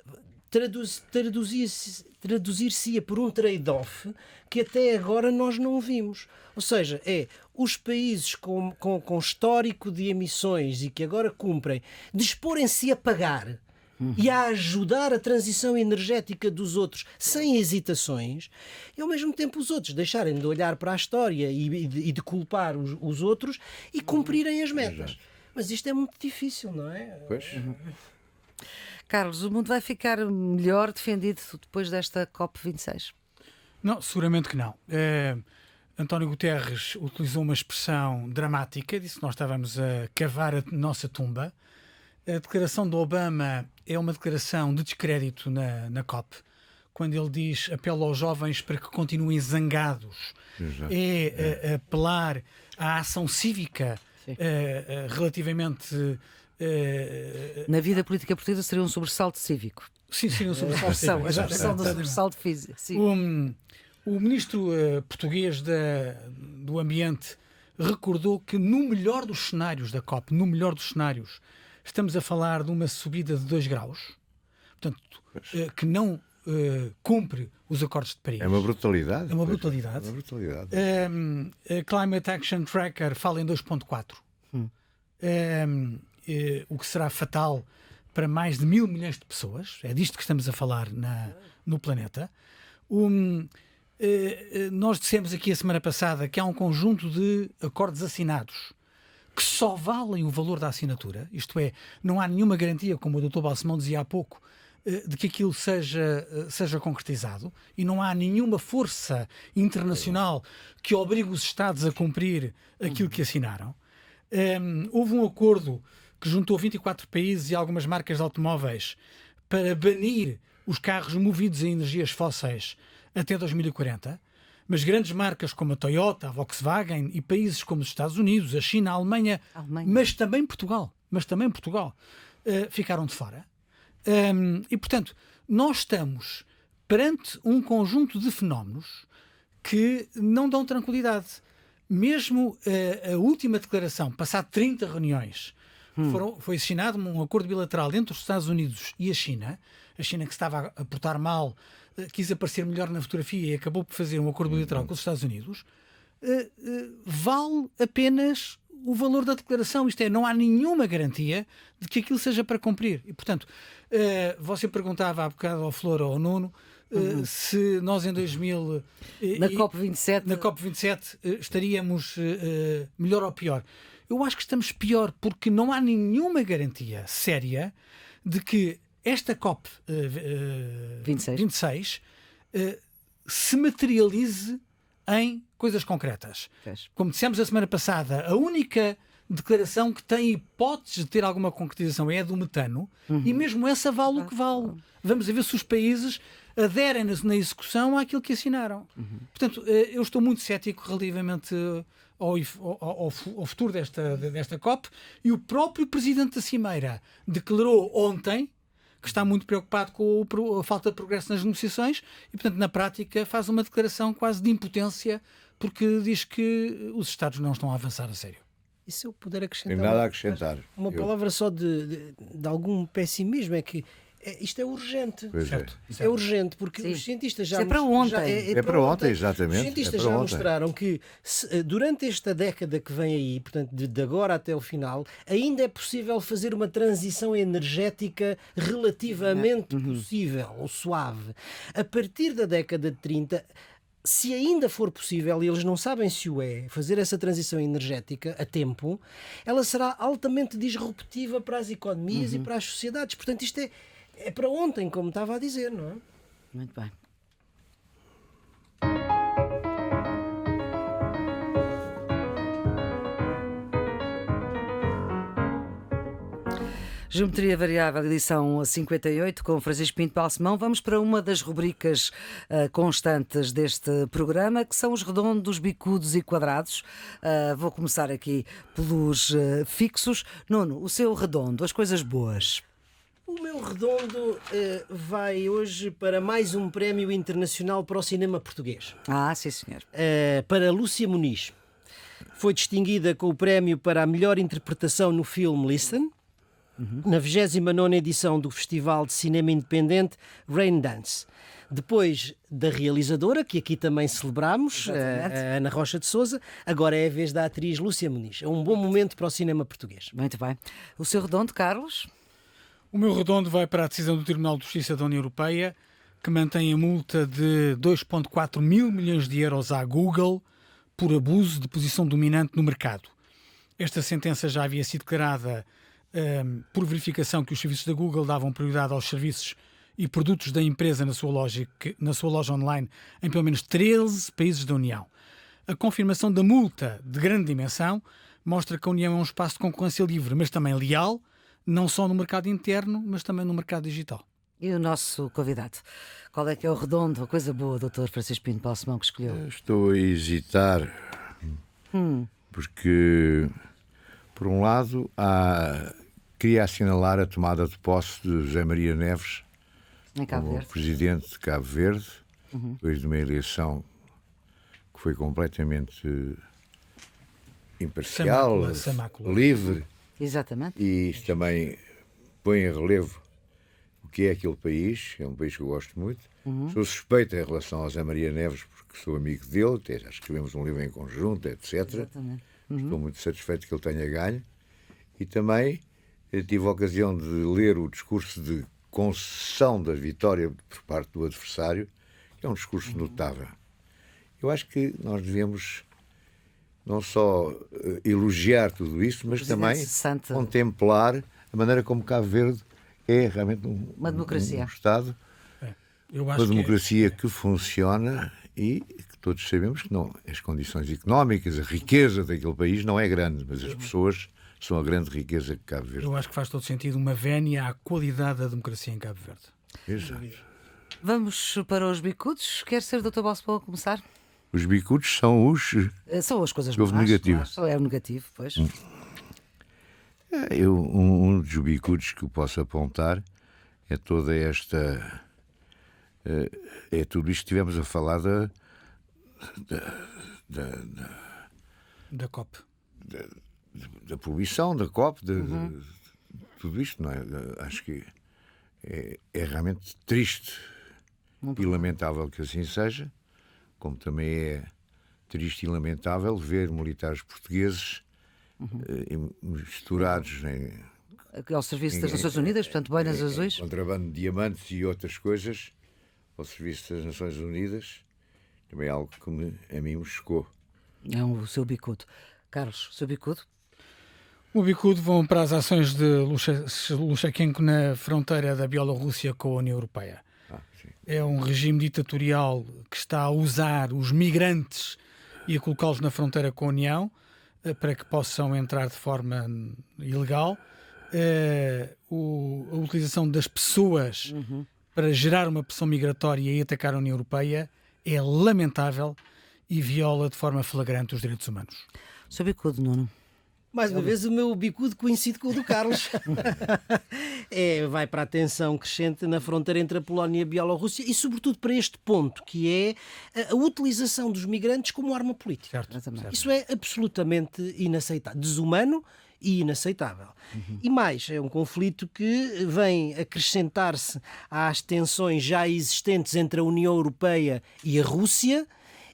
traduzir-se-ia por um trade-off que até agora nós não vimos. Ou seja, os países com histórico de emissões e que agora cumprem, disporem-se a pagar e a ajudar a transição energética dos outros sem hesitações, e ao mesmo tempo os outros deixarem de olhar para a história e de culpar os outros e cumprirem as metas. Mas isto é muito difícil, não é? Pois. Carlos, o mundo vai ficar melhor defendido depois desta COP26? Não, seguramente que não. António Guterres utilizou uma expressão dramática, disse que nós estávamos a cavar a nossa tumba. A declaração de Obama é uma declaração de descrédito na COP, quando ele diz, apela aos jovens para que continuem zangados. Exato. Apelar à ação cívica relativamente... Na vida política portuguesa seria um sobressalto cívico. Sim, um sobressalto A expressão cívico. do sobressalto físico. Sim. O ministro português do Ambiente recordou que no melhor dos cenários da COP, estamos a falar de uma subida de 2 graus, portanto, que não cumpre os acordos de Paris. É uma brutalidade. É uma brutalidade. É uma brutalidade. A Climate Action Tracker fala em 2,4. O que será fatal para mais de 1.000 milhões de pessoas. É disto que estamos a falar no planeta. Nós dissemos aqui a semana passada que há um conjunto de acordos assinados que só valem o valor da assinatura, isto é, não há nenhuma garantia, como o Dr. Balsemão dizia há pouco, de que aquilo seja concretizado, e não há nenhuma força internacional que obrigue os Estados a cumprir aquilo que assinaram. Houve um acordo que juntou 24 países e algumas marcas de automóveis para banir os carros movidos a energias fósseis até 2040, mas grandes marcas como a Toyota, a Volkswagen e países como os Estados Unidos, a China, a Alemanha. Mas também Portugal, ficaram de fora. E, portanto, nós estamos perante um conjunto de fenómenos que não dão tranquilidade. Mesmo a última declaração, passado 30 reuniões, foi assinado um acordo bilateral entre os Estados Unidos e a China que se estava a portar mal, quis aparecer melhor na fotografia e acabou por fazer um acordo bilateral com os Estados Unidos, vale apenas o valor da declaração. Isto é, não há nenhuma garantia de que aquilo seja para cumprir. E, portanto, você perguntava há bocado ao Flor ou ao Nuno se nós em 2000... Na COP27 estaríamos melhor ou pior. Eu acho que estamos pior, porque não há nenhuma garantia séria de que esta COP 26 se materialize em coisas concretas. Como dissemos a semana passada, a única declaração que tem hipóteses de ter alguma concretização é a do metano, e mesmo essa vale o que vale. Vamos ver se os países aderem na execução àquilo que assinaram. Portanto, eu estou muito cético relativamente ao futuro desta COP, e o próprio Presidente da Cimeira declarou ontem que está muito preocupado com a falta de progresso nas negociações e, portanto, na prática faz uma declaração quase de impotência, porque diz que os Estados não estão a avançar a sério. E se eu puder acrescentar... Tem nada a acrescentar. Uma palavra só de algum pessimismo, é que isto é urgente. É urgente, porque os cientistas já... É para ontem. É para ontem, exatamente. Os cientistas já mostraram que durante esta década que vem aí, portanto, de agora até o final, ainda é possível fazer uma transição energética relativamente possível, ou suave. A partir da década de 30... Se ainda for possível, e eles não sabem se o é, fazer essa transição energética a tempo, ela será altamente disruptiva para as economias e para as sociedades. Portanto, isto é para ontem, como estava a dizer, não é? Muito bem. Geometria Variável, edição 58, com Francisco Pinto Balsemão. Vamos para uma das rubricas constantes deste programa, que são os redondos, bicudos e quadrados. Vou começar aqui pelos fixos. Nuno, o seu redondo, as coisas boas. O meu redondo vai hoje para mais um prémio internacional para o cinema português. Ah, sim, senhor. Para Lúcia Muniz. Foi distinguida com o prémio para a melhor interpretação no filme Listen, na 29ª edição do Festival de Cinema Independente Rain Dance. Depois da realizadora, que aqui também celebramos, a Ana Rocha de Sousa, agora é a vez da atriz Lúcia Muniz. É um bom momento para o cinema português. Muito bem. O seu redondo, Carlos? O meu redondo vai para a decisão do Tribunal de Justiça da União Europeia, que mantém a multa de 2,4 mil milhões de euros à Google por abuso de posição dominante no mercado. Esta sentença já havia sido declarada por verificação que os serviços da Google davam prioridade aos serviços e produtos da empresa na sua loja online em pelo menos 13 países da União. A confirmação da multa de grande dimensão mostra que a União é um espaço de concorrência livre, mas também leal, não só no mercado interno, mas também no mercado digital. E o nosso convidado? Qual é que é o redondo, a coisa boa, Dr. Francisco Pinto Balsemão, que escolheu? Estou a hesitar, porque, por um lado, queria assinalar a tomada de posse de José Maria Neves Em Cabo como Verde. presidente de Cabo Verde, depois de uma eleição que foi completamente imparcial, Sem mácula. livre, Exatamente. e isso também põe em relevo o que é aquele país. É um país que eu gosto muito. Sou suspeito em relação ao José Maria Neves, porque sou amigo dele, até já escrevemos um livro em conjunto, etc. Exatamente. Estou muito satisfeito que ele tenha ganho. E também tive a ocasião de ler o discurso de concessão da vitória por parte do adversário, que é um discurso notável. Eu acho que nós devemos não só elogiar tudo isso, mas Presidente também cessante. contemplar a maneira como Cabo Verde é realmente Uma democracia. um Estado, Eu acho uma democracia que funciona e que todos sabemos que não, as condições económicas, a riqueza daquele país não é grande, mas as pessoas são a grande riqueza de Cabo Verde. Eu acho que faz todo sentido uma vénia à qualidade da democracia em Cabo Verde. Exato. Vamos para os bicudos. Quer ser o Dr. Balsemão a começar? Os bicudos são os... São as coisas Houve más. negativo. Só é o negativo, pois. Um dos bicudos que eu posso apontar é toda esta... É tudo isto que estivemos a falar Da COP. da poluição, da COP, de tudo isto, não é? Acho que é realmente triste e lamentável que assim seja, como também é triste e lamentável ver militares portugueses misturados Ao serviço das Nações Unidas, portanto, boinas azuis. contrabando de diamantes e outras coisas ao serviço das Nações Unidas. Também é algo que a mim me chocou. É o seu bicudo. Carlos, o seu bicudo? O bicudo vão para as ações de Lukashenko na fronteira da Bielorrússia com a União Europeia. Sim. É um regime ditatorial que está a usar os migrantes e a colocá-los na fronteira com a União para que possam entrar de forma ilegal. A utilização das pessoas para gerar uma pressão migratória e atacar a União Europeia é lamentável e viola de forma flagrante os direitos humanos. O seu bicudo, Nuno? Mais uma vez o meu bicudo coincide com o do Carlos. Vai para a tensão crescente na fronteira entre a Polónia e a Bielorrússia e sobretudo para este ponto, que é a utilização dos migrantes como arma política. Certo. Isso é absolutamente inaceitável, desumano e inaceitável. E mais, é um conflito que vem acrescentar-se às tensões já existentes entre a União Europeia e a Rússia,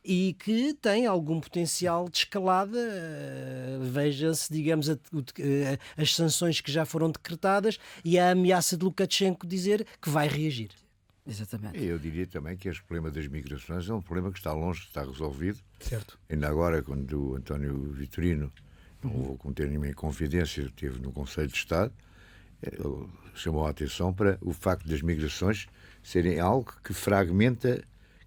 e que tem algum potencial de escalada. Veja-se, digamos, as sanções que já foram decretadas e a ameaça de Lukashenko dizer que vai reagir. Exatamente. Eu diria também que este problema das migrações é um problema que está longe de estar resolvido. Certo. Ainda agora, quando o António Vitorino, não vou conter nenhuma confidência, esteve no Conselho de Estado, ele chamou a atenção para o facto das migrações serem algo que fragmenta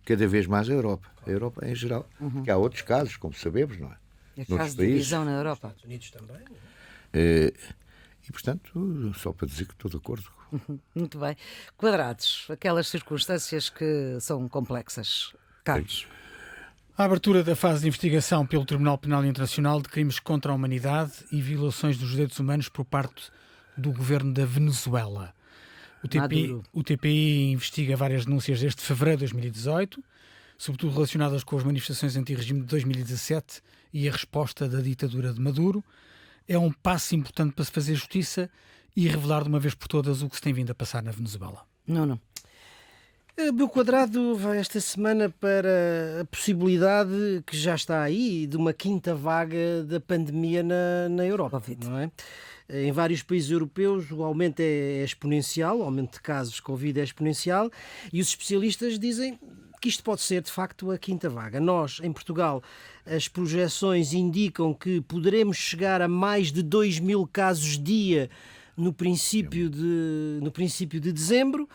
cada vez mais a Europa em geral. Que há outros casos, como sabemos, não é? É Noutros caso de países. divisão na Europa. Estados Unidos também. E, portanto, só para dizer que estou de acordo. Muito bem. Quadrados, aquelas circunstâncias que são complexas. Carlos. A abertura da fase de investigação pelo Tribunal Penal Internacional de crimes contra a humanidade e violações dos direitos humanos por parte do governo da Venezuela. Maduro. O TPI investiga várias denúncias desde fevereiro de 2018, sobretudo relacionadas com as manifestações anti-regime de 2017 e a resposta da ditadura de Maduro. É um passo importante para se fazer justiça e revelar de uma vez por todas o que se tem vindo a passar na Venezuela. Não. O meu quadrado vai esta semana para a possibilidade que já está aí de uma quinta vaga da pandemia na Europa. Covid. Não é? Em vários países europeus o aumento é exponencial, o aumento de casos de Covid é exponencial e os especialistas dizem que isto pode ser de facto a quinta vaga. Nós, em Portugal, as projeções indicam que poderemos chegar a mais de 2.000 casos dia no princípio de dezembro.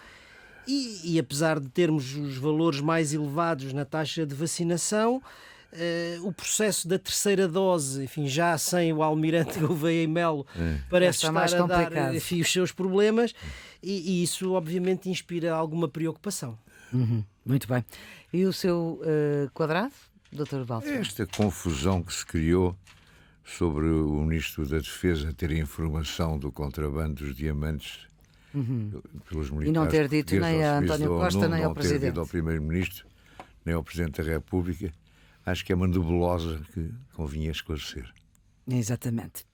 E apesar de termos os valores mais elevados na taxa de vacinação, o processo da terceira dose, enfim, já sem o Almirante Gouveia e Melo, parece Está mais estar a dar complicado. enfim, os seus problemas e isso obviamente inspira alguma preocupação. Muito bem. E o seu quadrado, Dr. Balsemão? Esta confusão que se criou sobre o Ministro da Defesa ter informação do contrabando dos diamantes pelos militares E não ter dito portugueses nem ao a serviço António da Costa, ONU, nem ao não ter Presidente. dito ao Primeiro-Ministro, nem ao Presidente da República. Acho que é uma nebulosa que convinha esclarecer. Exatamente.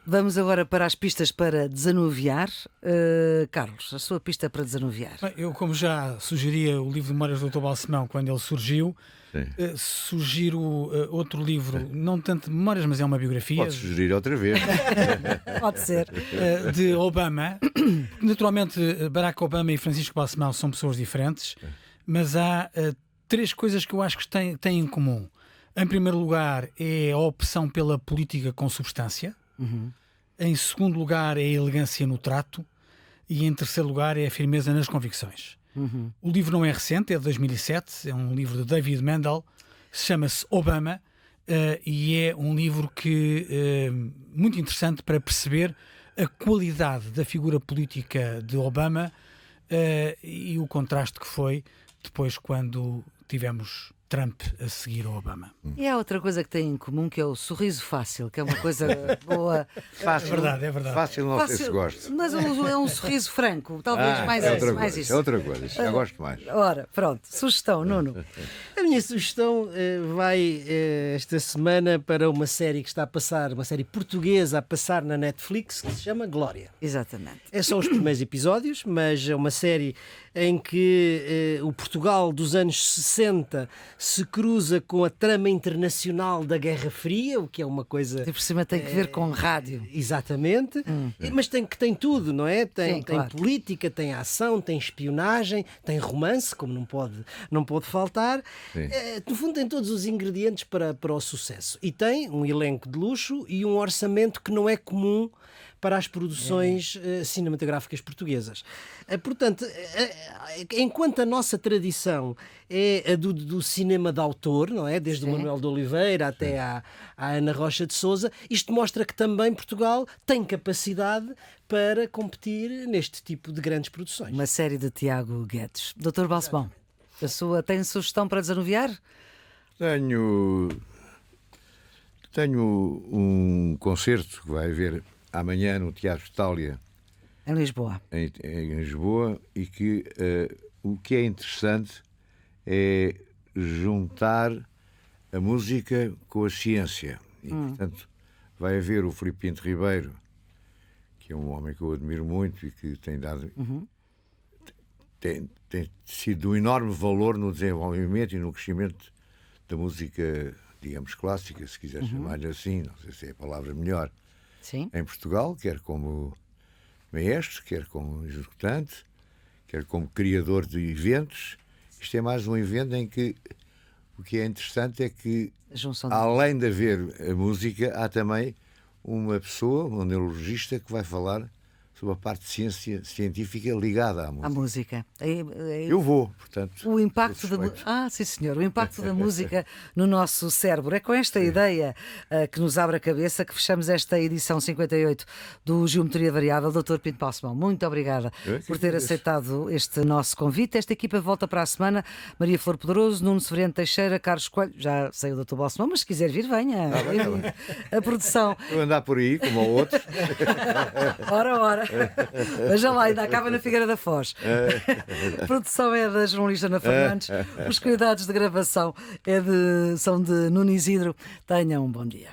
Vamos agora para as pistas para desanuviar. Carlos, a sua pista para desanuviar. Bem, eu, como já sugeria o livro de Memórias do Dr. Balsemão quando ele surgiu, sugiro outro livro, não tanto de memórias, mas é uma biografia Pode sugerir outra vez. Pode ser. de Obama. Naturalmente, Barack Obama e Francisco Balsemão são pessoas diferentes, mas há três coisas que eu acho que têm em comum. Em primeiro lugar, é a opção pela política com substância. Em segundo lugar, é a elegância no trato. E em terceiro lugar, é a firmeza nas convicções. O livro não é recente, é de 2007, é um livro de David Mendel, chama-se Obama, e é um livro muito interessante para perceber a qualidade da figura política de Obama e o contraste que foi depois quando tivemos Trump a seguir ao Obama. E há outra coisa que tem em comum, que é o sorriso fácil, que é uma coisa boa. Fácil, É verdade. Fácil não sei se gosto. Mas é um sorriso franco, talvez mais é isso. outra Mais coisa, isso. é outra coisa. Já gosto mais. Ora, pronto, sugestão, Nuno. A minha sugestão vai esta semana para uma série que está a passar, uma série portuguesa a passar na Netflix, que se chama Glória. Exatamente. É só os primeiros episódios, mas é uma série em que o Portugal dos anos 60 se cruza com a trama internacional da Guerra Fria, o que é uma coisa... E por cima tem que ver com rádio. Exatamente, mas tem tudo, não é? Tem claro. política, tem ação, tem espionagem, tem romance, como não pode faltar. No fundo tem todos os ingredientes para o sucesso. E tem um elenco de luxo e um orçamento que não é comum para as produções cinematográficas portuguesas. Portanto, enquanto a nossa tradição é a do cinema de autor, não é? Desde o Manuel de Oliveira até à Ana Rocha de Sousa, isto mostra que também Portugal tem capacidade para competir neste tipo de grandes produções. Uma série de Tiago Guedes. Dr. Balsemão, a sua tem sugestão para desanuviar? Tenho um concerto que vai haver amanhã no Teatro Itália, Em Lisboa. em Lisboa, e que o que é interessante é juntar a música com a ciência. E, portanto, vai haver o Filipe Pinto Ribeiro, que é um homem que eu admiro muito e que tem dado... Tem sido de um enorme valor no desenvolvimento e no crescimento da música, digamos, clássica, se quiser chamar-lhe assim, não sei se é a palavra melhor, Sim. em Portugal, quer como maestro, quer como executante, quer como criador de eventos. Isto é mais um evento em que o que é interessante é que, A junção de... além de haver a música, há também uma pessoa, um neurologista, que vai falar sobre a parte de ciência científica ligada à música. A música. Eu vou, portanto. O impacto da suspeito. sim senhor, o impacto da música no nosso cérebro. É com esta ideia que nos abre a cabeça que fechamos esta edição 58 do Geometria Variável. Dr. Pinto Balsemão, muito obrigada por ter aceitado este nosso convite. Esta equipa volta para a semana. Maria Flor Poderoso, Nuno Severiano Teixeira, Carlos Coelho, já sei o Dr. Balsemão, mas se quiser vir, venha. A produção. Eu andar por aí, como ao outro. Ora. Veja lá, ainda acaba na Figueira da Foz. A produção é da jornalista Ana Fernandes. Os cuidados de gravação são de Nuno Isidro. Tenham um bom dia.